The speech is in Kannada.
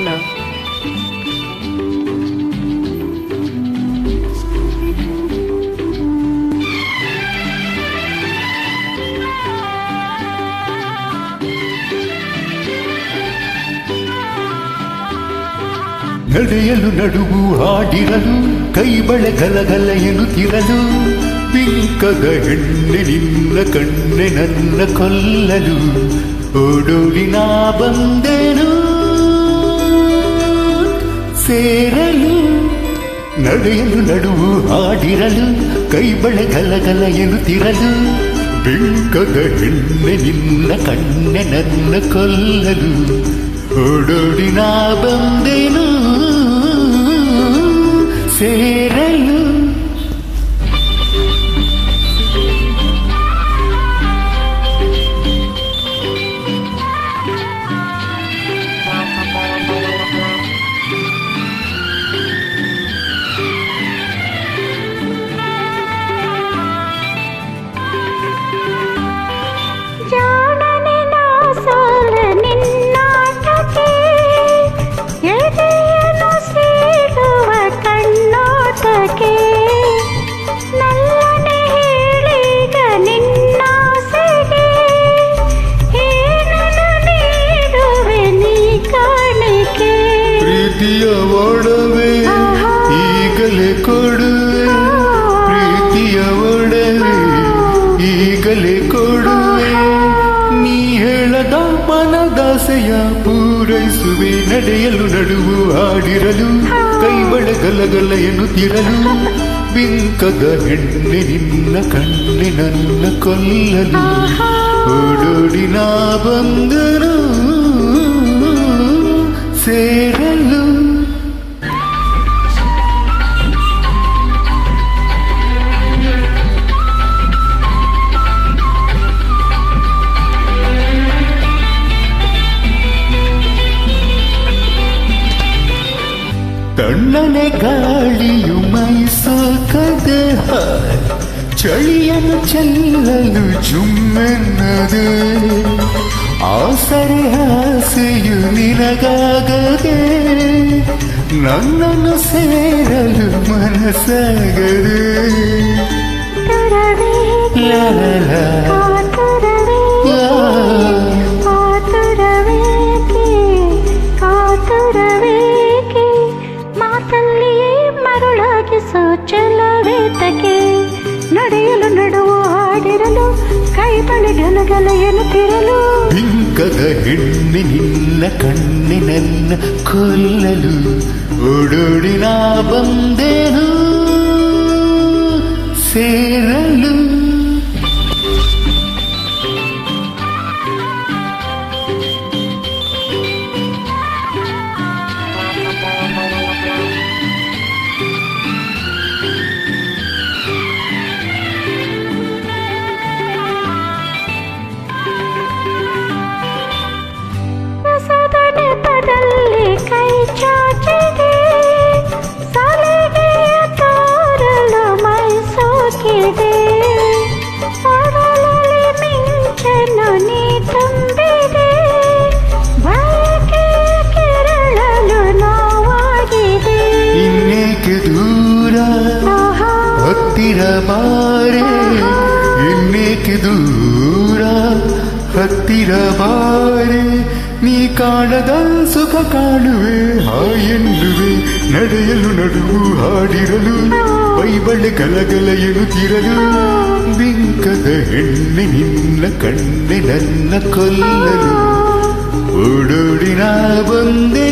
ಮಾಡೋಣ. ನಡೆಯಲು ನಡುವು ಹಾಡಿರಲು ಕೈ ಬಳೆ ಗಲಗಲ ಎನ್ನುತ್ತಿರಲು ಬಿಂಕದ ಹೆಣ್ಣೆ ನಿನ್ನ ಕಣ್ಣೆ ನನ್ನ ಕೊಲ್ಲಲು ಓಡೋಡಿ ನಾ ಬಂದೆನು ಸೇರಲು. ನಡೆಯಲು ನಡುವು ಹಾಡಿರಲು ಕೈ ಬಳೆ ಗಲಗಲ ಎನ್ನುತ್ತಿರಲು ಬಿಂಕದ ಹೆಣ್ಣೆ ನಿನ್ನ ಕಣ್ಣೆ ನನ್ನ ಕೊಲ್ಲಲು ಓಡೋಡಿ ನಾ ಬಂದೆನು ಸೇರಲು. ಪ್ರೀತಿಯ ಒಡವೆ ಈಗಲೇ ಕೊಡುವೆ, ಪ್ರೀತಿಯ ಒಡವೆ ಈಗಲೇ ಕೊಡುವೆ, ನೀ ಹೇಳದ ಮನದಾಸೆಯ ಪೂರೈಸುವೆ. ನಡೆಯಲು ನಡುವು ಹಾಡಿರಲು ಕೈ ಬಳೆ ಗಲಗಲ ಎನ್ನುತ್ತಿರಲು ಬಿಂಕದ ಹೆಣ್ಣೆ ನಿನ್ನ ಕಣ್ಣೆ ನನ್ನ ಕೊಲ್ಲಲು ಓಡೋಡಿ ನಾ ಬಂದರು ಸೇರಲು. ತಣ್ಣನೆ ಗಾಳಿಯು ಮೈಸೋಕದೆ ಚಳಿಯನ್ನು ಚೆಲ್ಲಲು ಜುಮ್ಮೆನ್ನದೆ ಆಸರೆ ಆಸೆಯು ನಿನಗಾಗದೆ ನನ್ನನ್ನು ಸೇರಲು ಮನಸ್ಸಾಗದೆ ಮಾತಲ್ಲಿಯೇ ಮರುಳಾಗಿಸೋ ಚಲವೇತಕ್ಕೆ. ನಡೆಯಲು ನಡುವು ಹಾಡಿರಲು ಕೈ ಬಳೆ ಗಲಗಲ ಎನ್ನುತ್ತಿರಲು ಬಿಂಕದ ಹೆಣ್ಣೆ ನಿನ್ನ ಕಣ್ಣೆ ನನ್ನ ಕೊಲ್ಲಲು ಓಡೋಡಿ ನಾ ಬಂದೆನು ಸೇರಲು. ಕೈ ಚಾಚಿದೆ ಸಾಲಿಗೆಯ ತೋರಲು ಮೈ ಸೋಕಿದೆ, ಒಡಲಲ್ಲಿ ಮಿಂಚನ್ನು ನೀ ತುಂಬಿದೆ, ಬಯಕೆಯ ಕೆರಳಲು ನೋವಾಗಿದೆ. ಇನ್ನೇಕೆ ದೂರ ಹತ್ತಿರ ಬಾರೆ, ಇನ್ನೇಕೆ ದೂರ ಹತ್ತಿರ ಬಾರೆ, ನೀ ಕಾಣದ ಸುಖ ಕಾಣುವೆ ಎನ್ನುವೆ. ನಡೆಯಲು ನಡುವು ಹಾಡಿರಲು ಬೈಬಳೆ ಗಲಗಲ ಎನ್ನುತ್ತಿರಲು ಬಿಂಕದ ಹೆಣ್ಣೆ ನಿನ್ನ ಕಣ್ಣೆ ನನ್ನ ಕೊಲ್ಲಲು ಓಡೋಡಿ ನಾ ಬಂದೆ